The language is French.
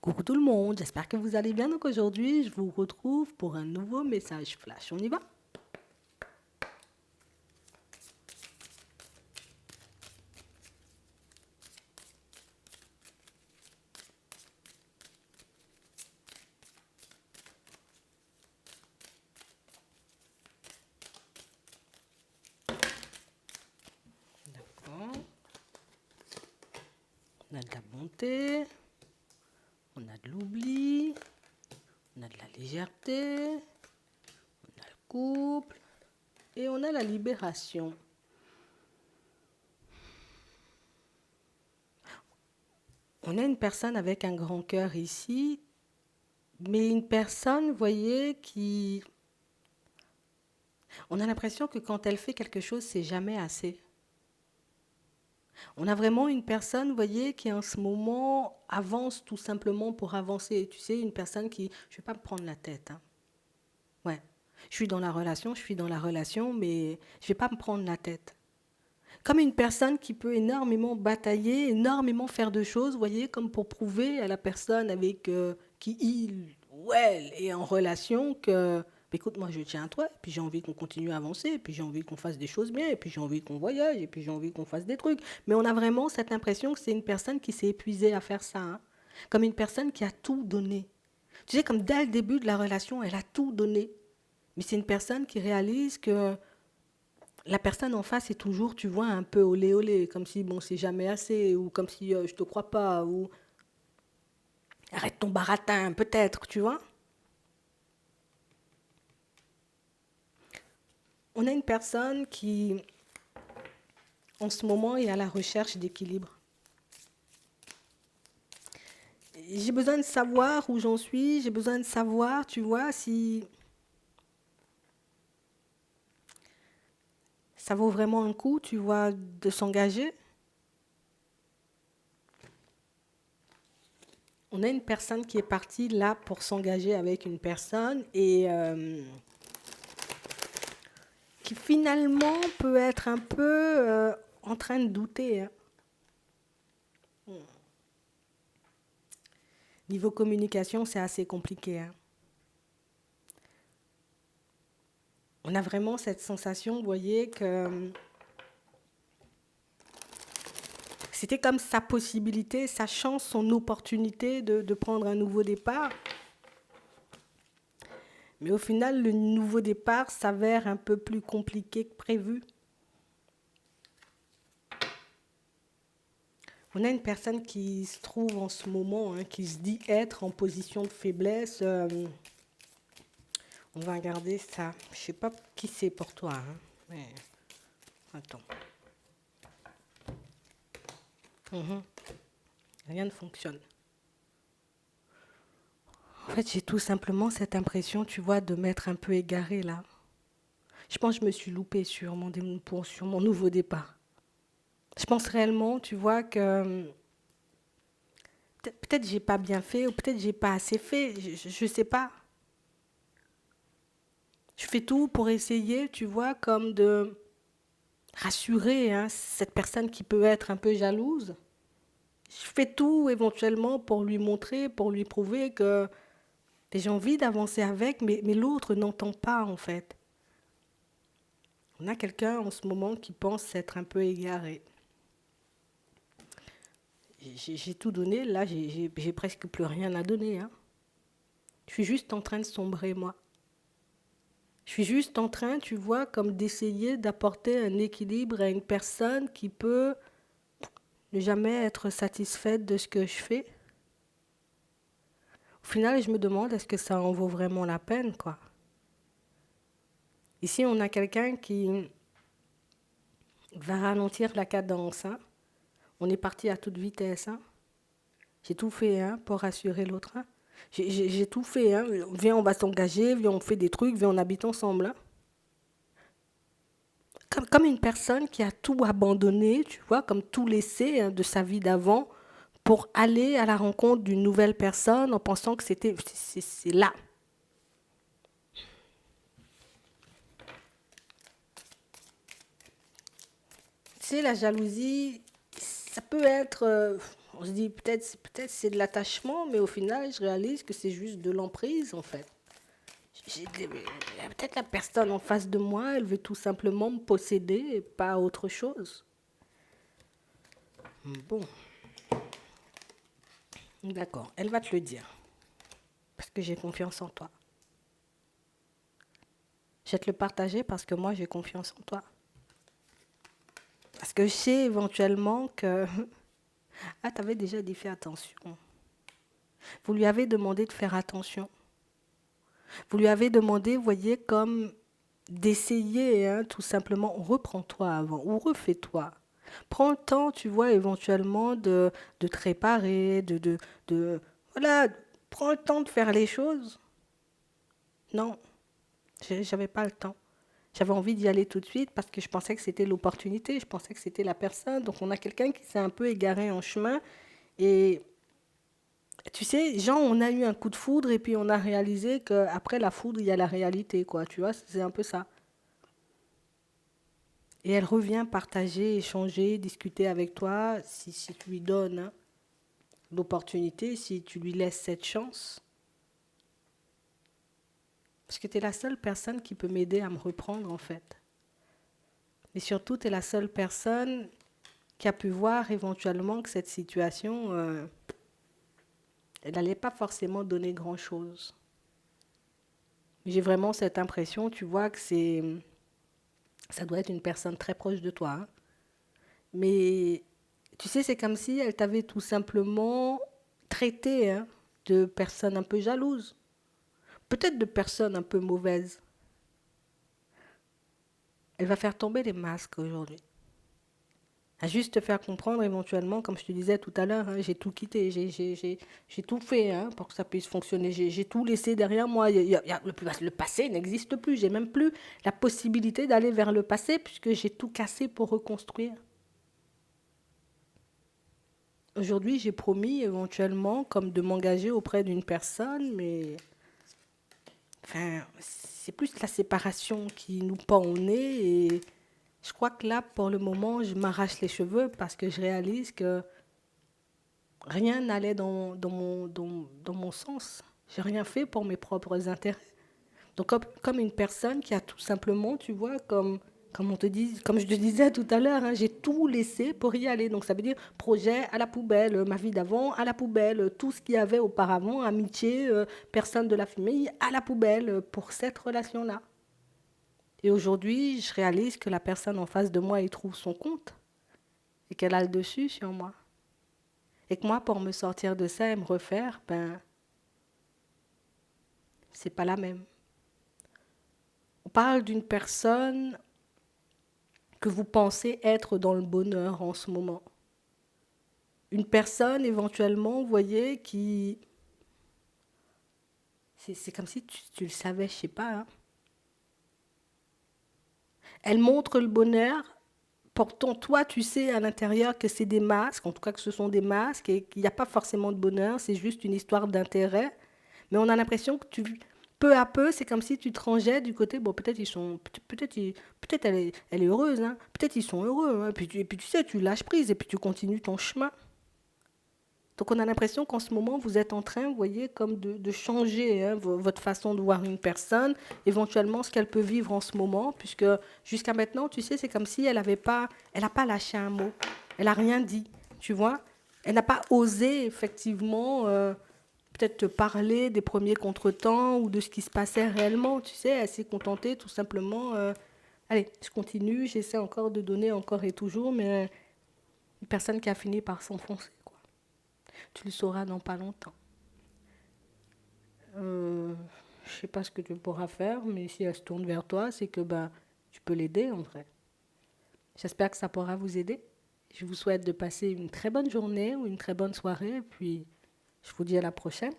Coucou tout le monde, j'espère que vous allez bien. Donc aujourd'hui, je vous retrouve pour un nouveau message flash. On y va? D'accord. On a de la bonté, on a de l'oubli, on a de la légèreté, on a le couple et on a la libération. On a une personne avec un grand cœur ici, mais une personne, vous voyez, qui... On a l'impression que quand elle fait quelque chose, c'est jamais assez. On a vraiment une personne, vous voyez, qui en ce moment avance tout simplement pour avancer. Tu sais, une personne qui... Je ne vais pas me prendre la tête. Hein. Ouais. Je suis dans la relation, mais je ne vais pas me prendre la tête. Comme une personne qui peut énormément batailler, énormément faire de choses, vous voyez, comme pour prouver à la personne avec qui il ou elle est en relation que, bah, écoute, moi je tiens à toi, et puis j'ai envie qu'on continue à avancer, et puis j'ai envie qu'on fasse des choses bien, et puis j'ai envie qu'on voyage, et puis j'ai envie qu'on fasse des trucs. Mais on a vraiment cette impression que c'est une personne qui s'est épuisée à faire ça, hein. Comme une personne qui a tout donné. Tu sais, comme dès le début de la relation, elle a tout donné. Mais c'est une personne qui réalise que la personne en face est toujours, tu vois, un peu olé olé, comme si, bon, c'est jamais assez, ou comme si je te crois pas, ou arrête ton baratin, peut-être, tu vois. On a une personne qui, en ce moment, est à la recherche d'équilibre. J'ai besoin de savoir où j'en suis, j'ai besoin de savoir, tu vois, si ça vaut vraiment un coup, tu vois, de s'engager. On a une personne qui est partie là pour s'engager avec une personne et qui finalement peut être un peu en train de douter. Hein. Niveau communication, c'est assez compliqué. Hein. On a vraiment cette sensation, vous voyez, que c'était comme sa possibilité, sa chance, son opportunité de prendre un nouveau départ. Mais au final, le nouveau départ s'avère un peu plus compliqué que prévu. On a une personne qui se trouve en ce moment, hein, qui se dit être en position de faiblesse. On va regarder ça. Je ne sais pas qui c'est pour toi. Hein, mais attends. Mhm. Rien ne fonctionne. En fait, j'ai tout simplement cette impression, tu vois, de m'être un peu égarée là. Je pense que je me suis loupée sur sur mon nouveau départ. Je pense réellement, tu vois, que peut-être j'ai pas bien fait ou peut-être j'ai pas assez fait. Je sais pas. Je fais tout pour essayer, tu vois, comme de rassurer hein, cette personne qui peut être un peu jalouse. Je fais tout éventuellement pour lui montrer, pour lui prouver que j'ai envie d'avancer avec, mais l'autre n'entend pas en fait. On a quelqu'un en ce moment qui pense s'être un peu égaré. J'ai tout donné, là j'ai presque plus rien à donner. Hein. Je suis juste en train de sombrer moi. Je suis juste en train, tu vois, comme d'essayer d'apporter un équilibre à une personne qui peut ne jamais être satisfaite de ce que je fais. Au final, je me demande est-ce que ça en vaut vraiment la peine, quoi. Ici, on a quelqu'un qui va ralentir la cadence. Hein. On est parti à toute vitesse. Hein. J'ai tout fait hein, pour rassurer l'autre. Hein. J'ai tout fait. Hein. Viens, on va s'engager. Viens, on fait des trucs. Viens, on habite ensemble. Hein. Comme une personne qui a tout abandonné, tu vois, comme tout laissé hein, de sa vie d'avant pour aller à la rencontre d'une nouvelle personne en pensant que c'est là. Tu sais, la jalousie, ça peut être, On se dit peut-être c'est de l'attachement, mais au final, je réalise que c'est juste de l'emprise, en fait. Peut-être la personne en face de moi, elle veut tout simplement me posséder et pas autre chose. Bon, d'accord, elle va te le dire, parce que j'ai confiance en toi. Je vais te le partager parce que moi, j'ai confiance en toi. Parce que je sais éventuellement que... Ah, tu avais déjà dit fais attention. Vous lui avez demandé de faire attention. Vous lui avez demandé, voyez, comme d'essayer, hein, tout simplement, reprends-toi avant ou refais-toi. Prends le temps, tu vois, éventuellement de te réparer, voilà, prends le temps de faire les choses. Non, j'avais pas le temps. J'avais envie d'y aller tout de suite parce que je pensais que c'était l'opportunité, je pensais que c'était la personne. Donc on a quelqu'un qui s'est un peu égaré en chemin. Et tu sais, Jean, on a eu un coup de foudre et puis on a réalisé qu'après la foudre, il y a la réalité, quoi. Tu vois, c'est un peu ça. Et elle revient partager, échanger, discuter avec toi si tu lui donnes, hein, l'opportunité, si tu lui laisses cette chance. Parce que tu es la seule personne qui peut m'aider à me reprendre, en fait. Et surtout, tu es la seule personne qui a pu voir éventuellement que cette situation, elle n'allait pas forcément donner grand-chose. J'ai vraiment cette impression, tu vois, que ça doit être une personne très proche de toi, hein. Mais tu sais, c'est comme si elle t'avait tout simplement traité, hein, de personne un peu jalouse, peut-être de personne un peu mauvaise. Elle va faire tomber les masques aujourd'hui. À juste te faire comprendre éventuellement, comme je te disais tout à l'heure, hein, j'ai tout quitté, j'ai tout fait, hein, pour que ça puisse fonctionner. J'ai tout laissé derrière moi. Le passé n'existe plus. J'ai même plus la possibilité d'aller vers le passé puisque j'ai tout cassé pour reconstruire. Aujourd'hui, j'ai promis éventuellement comme de m'engager auprès d'une personne, mais enfin, c'est plus la séparation qui nous pend au nez et je crois que là, pour le moment, je m'arrache les cheveux parce que je réalise que rien n'allait dans mon sens. J'ai rien fait pour mes propres intérêts. Donc, comme une personne qui a tout simplement, tu vois, comme je te disais tout à l'heure, hein, j'ai tout laissé pour y aller. Donc, ça veut dire projet à la poubelle, ma vie d'avant à la poubelle, tout ce qu'il y avait auparavant, amitié, personne de la famille à la poubelle pour cette relation-là. Et aujourd'hui, je réalise que la personne en face de moi y trouve son compte et qu'elle a le dessus sur moi. Et que moi, pour me sortir de ça et me refaire, ben, c'est pas la même. On parle d'une personne que vous pensez être dans le bonheur en ce moment. Une personne éventuellement, vous voyez, qui... C'est comme si tu le savais, je sais pas, hein. Elle montre le bonheur. Pourtant, toi, tu sais à l'intérieur que c'est des masques, en tout cas que ce sont des masques et qu'il n'y a pas forcément de bonheur, c'est juste une histoire d'intérêt. Mais on a l'impression que peu à peu, c'est comme si tu te rangeais du côté, bon, peut-être ils sont, peut-être elle est heureuse, hein, peut-être ils sont heureux, hein, et puis tu sais, tu lâches prise et puis tu continues ton chemin. Donc on a l'impression qu'en ce moment, vous êtes en train, vous voyez, comme de changer, hein, votre façon de voir une personne, éventuellement ce qu'elle peut vivre en ce moment, puisque jusqu'à maintenant, tu sais, c'est comme si elle n'a pas lâché un mot, elle n'a rien dit, tu vois. Elle n'a pas osé, effectivement, peut-être te parler des premiers contretemps ou de ce qui se passait réellement, tu sais. Elle s'est contentée tout simplement, allez, je continue, j'essaie encore de donner encore et toujours, mais une personne qui a fini par s'enfoncer, quoi. Tu le sauras dans pas longtemps. Je sais pas ce que tu pourras faire, mais si elle se tourne vers toi, c'est que ben, tu peux l'aider en vrai. J'espère que ça pourra vous aider. Je vous souhaite de passer une très bonne journée ou une très bonne soirée, et puis je vous dis à la prochaine.